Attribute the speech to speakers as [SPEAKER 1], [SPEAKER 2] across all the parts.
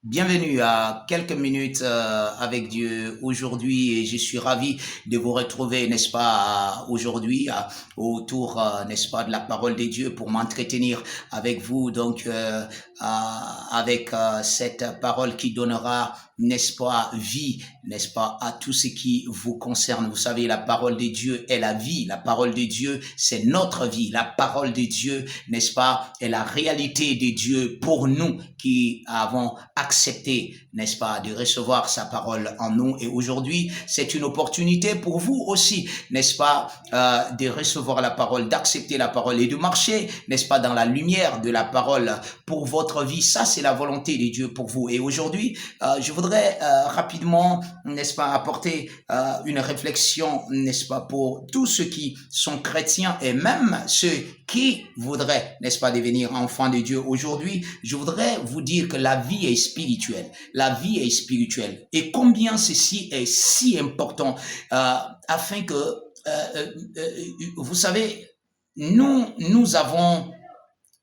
[SPEAKER 1] Bienvenue à quelques minutes avec Dieu aujourd'hui et je suis ravi de vous retrouver, n'est-ce pas, aujourd'hui autour, n'est-ce pas, de la parole de Dieu pour m'entretenir avec vous, donc avec cette parole qui donnera, n'est-ce pas, vie, n'est-ce pas, à tout ce qui vous concerne. Vous savez, la parole de Dieu est la vie, la parole de Dieu c'est notre vie, la parole de Dieu, n'est-ce pas, est la réalité de Dieu pour nous qui avons accepté, n'est-ce pas, de recevoir sa parole en nous. Et aujourd'hui, c'est une opportunité pour vous aussi, n'est-ce pas, de recevoir la parole, d'accepter la parole et de marcher, n'est-ce pas, dans la lumière de la parole pour votre vie. Ça, c'est la volonté de Dieu pour vous. Et aujourd'hui, je voudrais rapidement, n'est-ce pas, apporter une réflexion, n'est-ce pas, pour tous ceux qui sont chrétiens et même ceux qui voudraient, n'est-ce pas, devenir enfants de Dieu. Aujourd'hui, je voudrais vous dire que la vie est spirituelle. La vie est spirituelle. Et combien ceci est si important afin que, vous savez, nous avons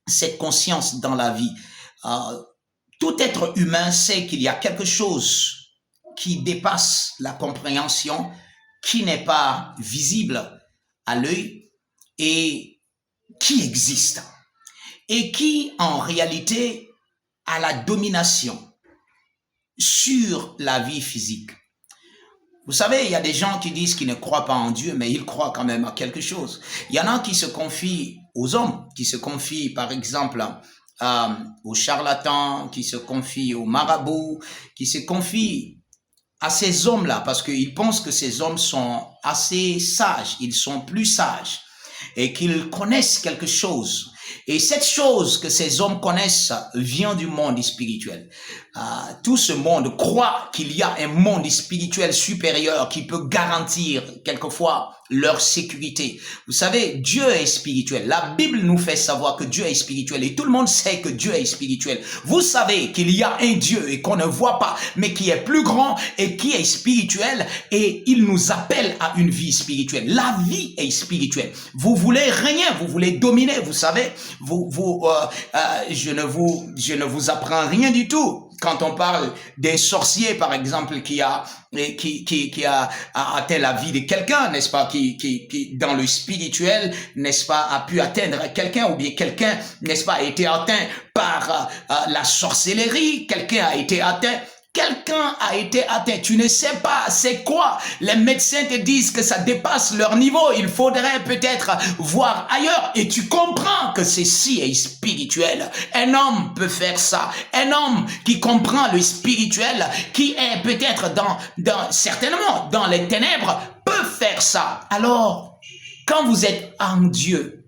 [SPEAKER 1] cette conscience dans la vie. Tout être humain sait qu'il y a quelque chose qui dépasse la compréhension, qui n'est pas visible à l'œil et qui existe et qui en réalité a la domination sur la vie physique. Vous savez, il y a des gens qui disent qu'ils ne croient pas en Dieu, mais ils croient quand même à quelque chose. Il y en a qui se confient aux hommes, qui se confient par exemple aux charlatans, qui se confient aux marabouts, qui se confient à ces hommes-là, parce qu'ils pensent que ces hommes sont assez sages, ils sont plus sages, et qu'ils connaissent quelque chose. Et cette chose que ces hommes connaissent vient du monde spirituel. Tout ce monde croit qu'il y a un monde spirituel supérieur qui peut garantir quelquefois leur sécurité. Vous savez, Dieu est spirituel. La Bible nous fait savoir que Dieu est spirituel et tout le monde sait que Dieu est spirituel. Vous savez qu'il y a un Dieu et qu'on ne voit pas, mais qui est plus grand et qui est spirituel et il nous appelle à une vie spirituelle. La vie est spirituelle. Vous voulez régner, vous voulez dominer, vous savez, je ne vous apprends rien du tout. Quand on parle des sorciers, par exemple, qui a atteint la vie de quelqu'un, n'est-ce pas, qui dans le spirituel, n'est-ce pas, a pu atteindre quelqu'un, ou bien quelqu'un, n'est-ce pas, a été atteint par la sorcellerie, quelqu'un a été atteint. Quelqu'un a été atteint, tu ne sais pas c'est quoi. Les médecins te disent que ça dépasse leur niveau, il faudrait peut-être voir ailleurs et tu comprends que ceci est spirituel. Un homme peut faire ça, un homme qui comprend le spirituel, qui est peut-être certainement dans les ténèbres, peut faire ça. Alors, quand vous êtes en Dieu,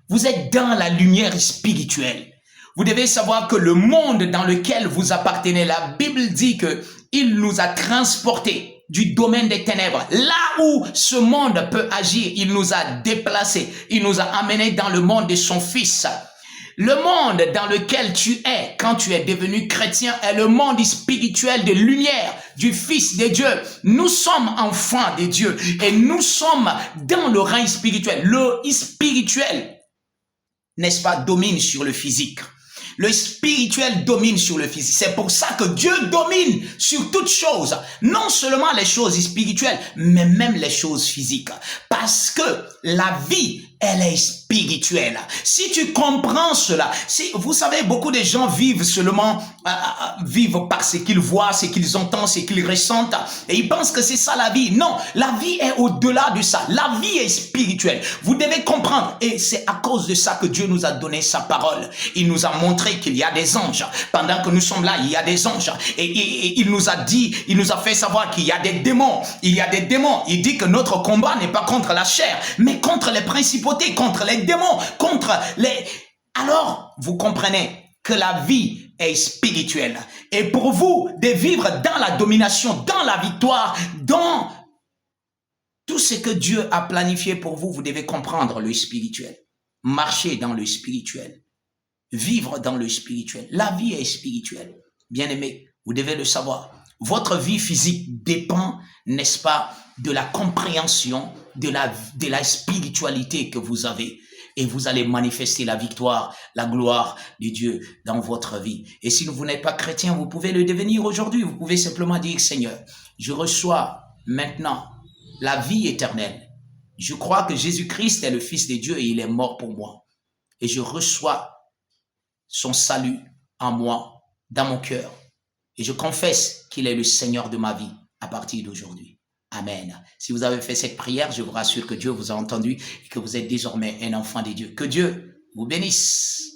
[SPEAKER 1] vous êtes dans la lumière spirituelle. Vous devez savoir que le monde dans lequel vous appartenez, la Bible dit que il nous a transportés du domaine des ténèbres. Là où ce monde peut agir, il nous a déplacés. Il nous a amenés dans le monde de son Fils. Le monde dans lequel tu es, quand tu es devenu chrétien, est le monde spirituel de lumière du Fils de Dieu. Nous sommes enfants de Dieu et nous sommes dans le règne spirituel. Le spirituel, n'est-ce pas, domine sur le physique. Le spirituel domine sur le physique. C'est pour ça que Dieu domine sur toutes choses. Non seulement les choses spirituelles, mais même les choses physiques. Parce que la vie, elle est spirituelle. Si tu comprends cela, vous savez, beaucoup de gens vivent seulement, vivent par ce qu'ils voient, ce qu'ils entendent, ce qu'ils ressentent, et ils pensent que c'est ça la vie. Non, la vie est au-delà de ça. La vie est spirituelle. Vous devez comprendre, et c'est à cause de ça que Dieu nous a donné sa parole. Il nous a montré qu'il y a des anges. Pendant que nous sommes là, il y a des anges. Et il nous a dit, il nous a fait savoir qu'il y a des démons. Il y a des démons. Il dit que notre combat n'est pas contre la chair, mais contre les principautés, contre les démons, contre les... Alors, vous comprenez que la vie est spirituelle. Et pour vous, de vivre dans la domination, dans la victoire, dans tout ce que Dieu a planifié pour vous, vous devez comprendre le spirituel. Marcher dans le spirituel. Vivre dans le spirituel. La vie est spirituelle. Bien-aimé, vous devez le savoir. Votre vie physique dépend, n'est-ce pas, de la compréhension de la spiritualité que vous avez. et vous allez manifester la victoire, la gloire de Dieu dans votre vie. Et si vous n'êtes pas chrétien, vous pouvez le devenir aujourd'hui. Vous pouvez simplement dire, Seigneur, je reçois maintenant la vie éternelle. Je crois que Jésus-Christ est le Fils de Dieu et il est mort pour moi. Et je reçois son salut en moi, dans mon cœur. Et je confesse qu'il est le Seigneur de ma vie à partir d'aujourd'hui. Amen. Si vous avez fait cette prière, je vous rassure que Dieu vous a entendu et que vous êtes désormais un enfant de Dieu. Que Dieu vous bénisse.